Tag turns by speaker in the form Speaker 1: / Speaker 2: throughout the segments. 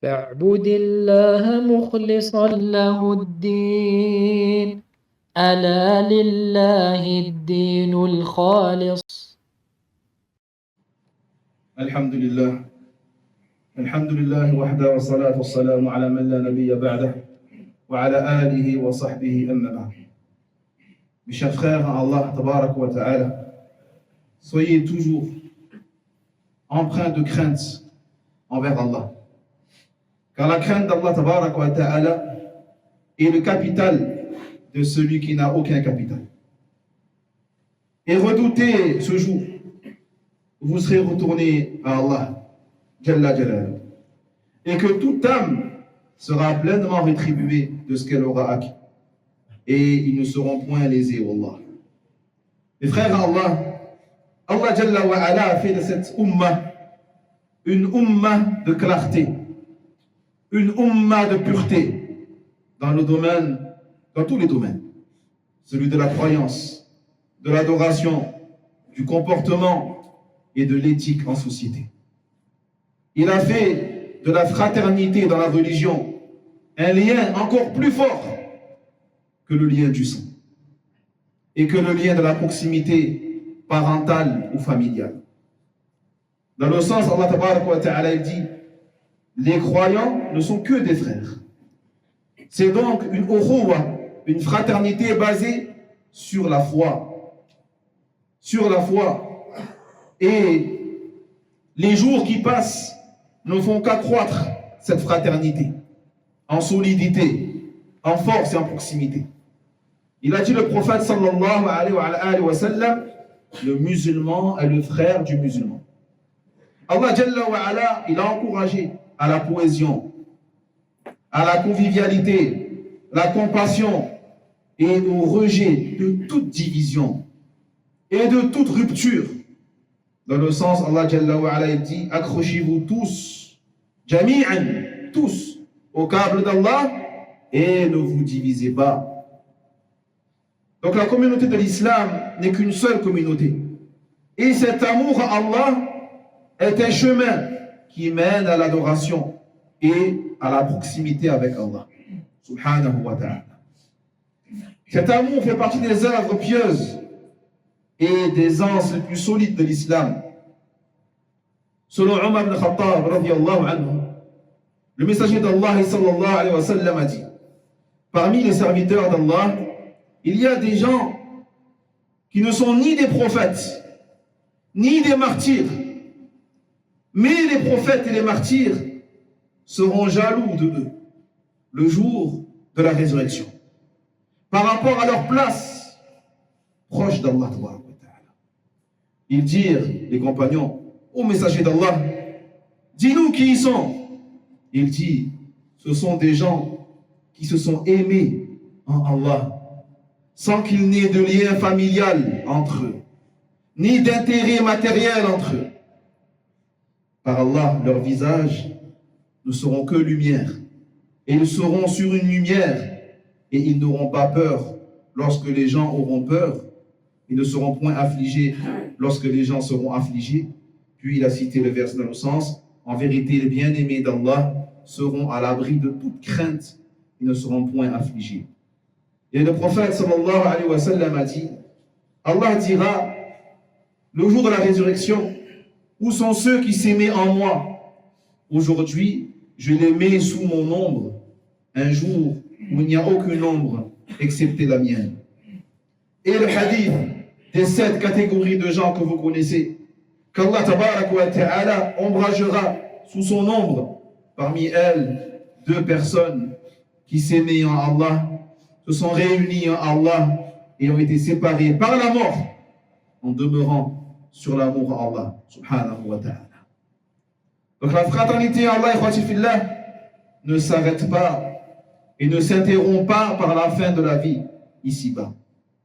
Speaker 1: فاعبد الله مخلصا له الدين ألا لله الدين الخالص.
Speaker 2: الحمد لله وحده والصلاة والسلام على من لا نبي بعده وعلى آله وصحبه أما بعد. Mes chers frères en Allah tabarak wa ta'ala, soyez toujours empreints de crainte envers Allah. Car la crainte d'Allah tabarak wa ta'ala est le capital de celui qui n'a aucun capital. Et redoutez ce jour où vous serez retournés à Allah Jalla Jalal, et que toute âme sera pleinement rétribuée de ce qu'elle aura acquis. Et ils ne seront point lésés, Wallah. Mes frères Allah, Allah Jalla wa Ala a fait de cette ummah une ummah de clarté, une ummah de pureté dans le domaine, dans tous les domaines, celui de la croyance, de l'adoration, du comportement et de l'éthique en société. Il a fait de la fraternité dans la religion un lien encore plus fort que le lien du sang et que le lien de la proximité parentale ou familiale. Dans le sens, Allah Tabaraka wa Ta'ala dit, les croyants ne sont que des frères. C'est donc une ukhuwa, une fraternité basée sur la foi. Sur la foi. Et les jours qui passent ne font qu'accroître cette fraternité en solidité, en force et en proximité. Il a dit le prophète sallallahu alayhi wa sallam, le musulman est le frère du musulman. Allah Jalla wa Ala, il a encouragé à la cohésion, à la convivialité, la compassion et au rejet de toute division et de toute rupture. Dans le sens, Allah Jalla wa Ala dit, accrochez-vous tous, jami'an, tous, au câble d'Allah et ne vous divisez pas. Donc la communauté de l'islam n'est qu'une seule communauté. Et cet amour à Allah est un chemin qui mène à l'adoration et à la proximité avec Allah. Subhanahu wa ta'ala. Cet amour fait partie des œuvres pieuses et des anses les plus solides de l'islam. Selon Omar ibn Khattab, radiyallahu anhu, le messager d'Allah sallallahu alayhi wa sallam a dit, parmi les serviteurs d'Allah, il y a des gens qui ne sont ni des prophètes, ni des martyrs, mais les prophètes et les martyrs seront jaloux de eux le jour de la résurrection, par rapport à leur place proche d'Allah. Ils dirent, les compagnons, au messager d'Allah, dis-nous qui ils sont. Il dit, ce sont des gens qui se sont aimés en Allah, sans qu'il n'y ait de lien familial entre eux, ni d'intérêt matériel entre eux. Par Allah, leurs visages ne seront que lumière, et ils seront sur une lumière, et ils n'auront pas peur lorsque les gens auront peur, ils ne seront point affligés lorsque les gens seront affligés. Puis il a cité le verset dans le sens, en vérité, les bien-aimés d'Allah seront à l'abri de toute crainte, ils ne seront point affligés. Et le prophète sallallahu alayhi wa sallam a dit, Allah dira, le jour de la résurrection, où sont ceux qui s'aimaient en moi? Aujourd'hui, je les mets sous mon ombre, un jour où il n'y a aucune ombre excepté la mienne. Et le hadith des 7 catégories de gens que vous connaissez, qu'Allah tabarak wa ta'ala ombragera sous son ombre, parmi elles 2 personnes qui s'aimaient en Allah, se sont réunis en Allah et ont été séparés par la mort en demeurant sur l'amour à Allah subhanahu wa ta'ala. Donc la fraternité à Allah ne s'arrête pas et ne s'interrompt pas par la fin de la vie ici-bas.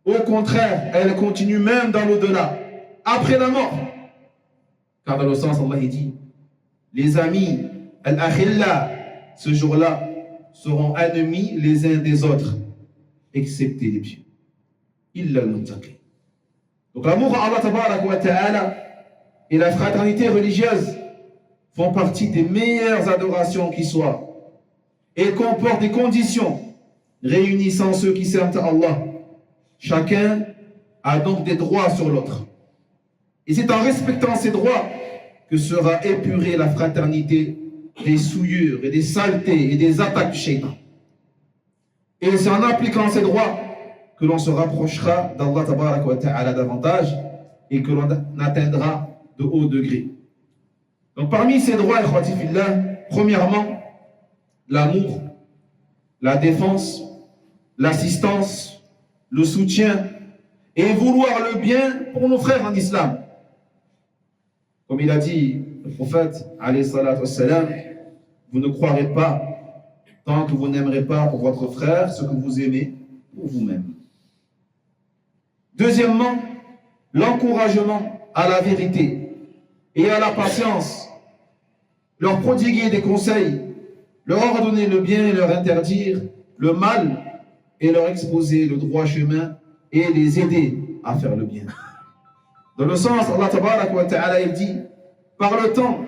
Speaker 2: Au contraire, elle continue même dans l'au-delà, après la mort. Car dans le sens, Allah dit, les amis, al-akhilla, ce jour-là, seront ennemis les uns des autres, excepté les pieux. Illa al-muttaqin. Donc l'amour à Allah tabarak wa ta'ala et la fraternité religieuse font partie des meilleures adorations qui soient et comportent des conditions réunissant ceux qui servent à Allah. Chacun a donc des droits sur l'autre. Et c'est en respectant ces droits que sera épurée la fraternité des souillures et des saletés et des attaques du shaitan. Et c'est en appliquant ces droits que l'on se rapprochera d'Allah tabaraka wa ta'ala davantage et que l'on atteindra de hauts degrés. Donc parmi ces droits, premièrement, l'amour, la défense, l'assistance, le soutien et vouloir le bien pour nos frères en islam. Comme il a dit le prophète, alayhi salatu wassalam, vous ne croirez pas tant que vous n'aimerez pas pour votre frère ce que vous aimez pour vous-même. Deuxièmement, l'encouragement à la vérité et à la patience, leur prodiguer des conseils, leur ordonner le bien et leur interdire le mal et leur exposer le droit chemin et les aider à faire le bien. Dans le sens, Allah tabaraka wa ta'ala, il dit, par le temps,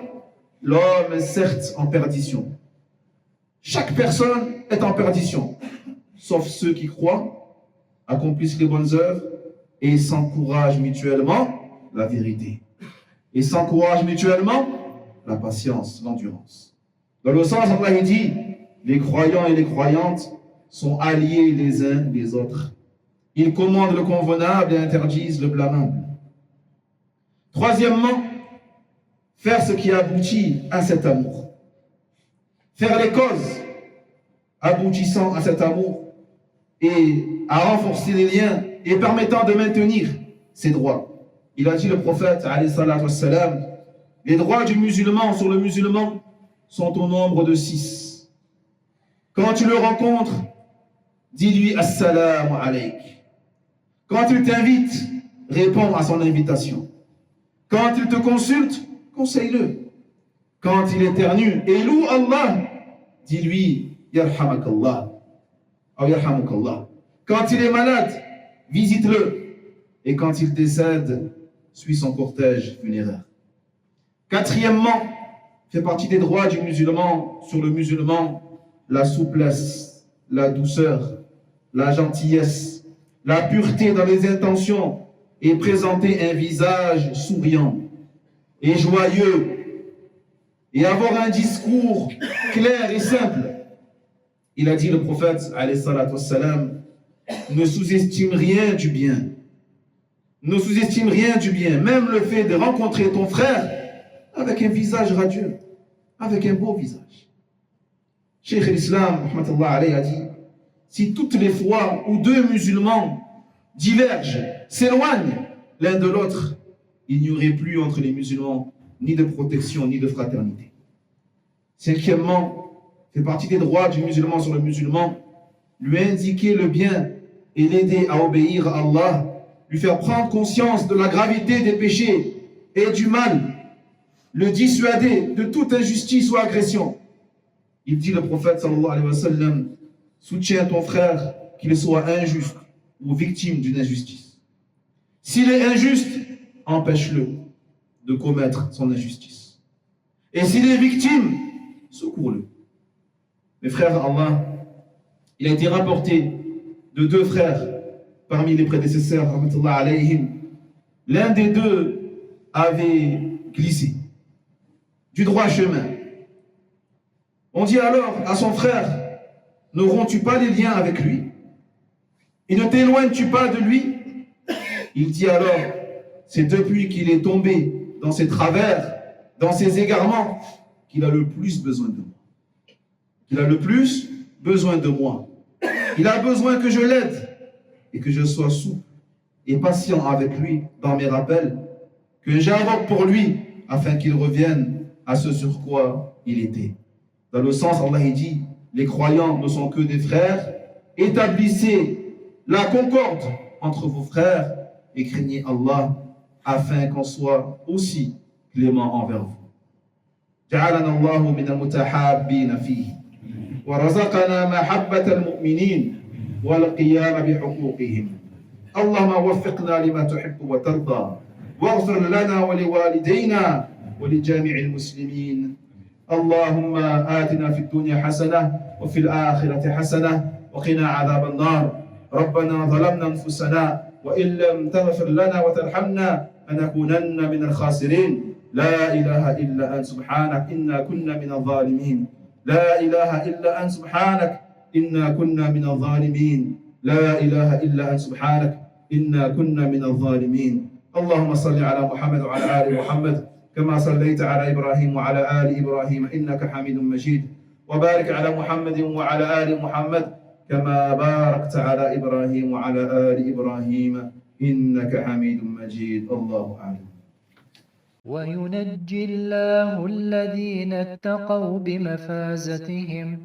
Speaker 2: l'homme est certes en perdition. Chaque personne est en perdition, sauf ceux qui croient, accomplissent les bonnes œuvres et s'encouragent mutuellement la vérité. Et s'encouragent mutuellement la patience, l'endurance. Dans le sens, Allah dit, les croyants et les croyantes sont alliés les uns les autres. Ils commandent le convenable et interdisent le blâmable. Troisièmement, faire ce qui aboutit à cet amour. Faire les causes aboutissant à cet amour et à renforcer les liens et permettant de maintenir ses droits. Il a dit le prophète, alayhi salatu wassalam, les droits du musulman sur le musulman sont au nombre de 6. Quand tu le rencontres, dis-lui assalamu alayk. Quand il t'invite, réponds à son invitation. Quand il te consulte, conseille-le. Quand il éternue et loue Allah, dis-lui yarhamakallah. Ou yarhamakallah. Quand il est malade, visite-le. Et quand il décède, suis son cortège funéraire. Quatrièmement, fait partie des droits du musulman sur le musulman, la souplesse, la douceur, la gentillesse, la pureté dans les intentions et présenter un visage souriant et joyeux et avoir un discours clair et simple. Il a dit le prophète, alayhi salatu wassalam, ne sous-estime rien du bien. Ne sous-estime rien du bien, même le fait de rencontrer ton frère avec un visage radieux, avec un beau visage. Cheikh l'Islam, rahmatullah alayhi, a dit, si toutes les fois où deux musulmans divergent, s'éloignent l'un de l'autre, il n'y aurait plus entre les musulmans ni de protection ni de fraternité. Cinquièmement, fait partie des droits du musulman sur le musulman, lui indiquer le bien et l'aider à obéir à Allah, lui faire prendre conscience de la gravité des péchés et du mal, le dissuader de toute injustice ou agression. Il dit le prophète sallallahu alayhi wa sallam, soutiens ton frère qu'il soit injuste ou victime d'une injustice. S'il est injuste, empêche-le de commettre son injustice. Et s'il est victime, secours-le. Mes frères, Allah, il a été rapporté de deux frères parmi les prédécesseurs, rahmatullah alayhim. L'un des deux avait glissé du droit chemin. On dit alors à son frère, ne romps-tu pas les liens avec lui et ne t'éloignes-tu pas de lui? Il dit alors, c'est depuis qu'il est tombé dans ses travers, dans ses égarements, qu'il a le plus besoin de moi. Qu'il a le plus besoin de moi. Il a besoin que je l'aide et que je sois souple et patient avec lui dans mes rappels, que j'invoque pour lui afin qu'il revienne à ce sur quoi il était. Dans le sens, Allah dit, les croyants ne sont que des frères, établissez la concorde entre vos frères et craignez Allah afin qu'on soit aussi clément envers vous. جعلنا الله من المتحابين فيه ورزقنا محبة المؤمنين والقيام بحقوقهم. اللهم وفقنا لما تحب وترضى واغفر لنا ولوالدينا ولجميع المسلمين. اللهم آتنا في الدنيا حسنة وفي الآخرة حسنة وقنا عذاب النار. ربنا ظلمنا أنفسنا وإن لم تغفر لنا وترحمنا لنكونن من الخاسرين. لا إله إلا أنت سبحانك إنا كنا من الظالمين. لا إله إلا أنت سبحانك إنا كنا من الظالمين. لا إله إلا أنت سبحانك إنا كنا من الظالمين. اللهم صل على محمد وعلى آل محمد كما صليت على إبراهيم وعلى آل إبراهيم إنك حميد مجيد. وبارك على محمد وعلى آل محمد كما باركت على إبراهيم وعلى آل إبراهيم إنك حميد مجيد. الله أعلم.
Speaker 1: وينجي الله الذين اتقوا بمفازتهم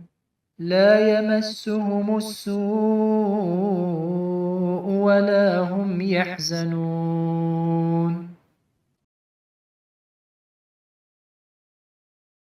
Speaker 1: لا يمسهم السوء ولا هم يحزنون.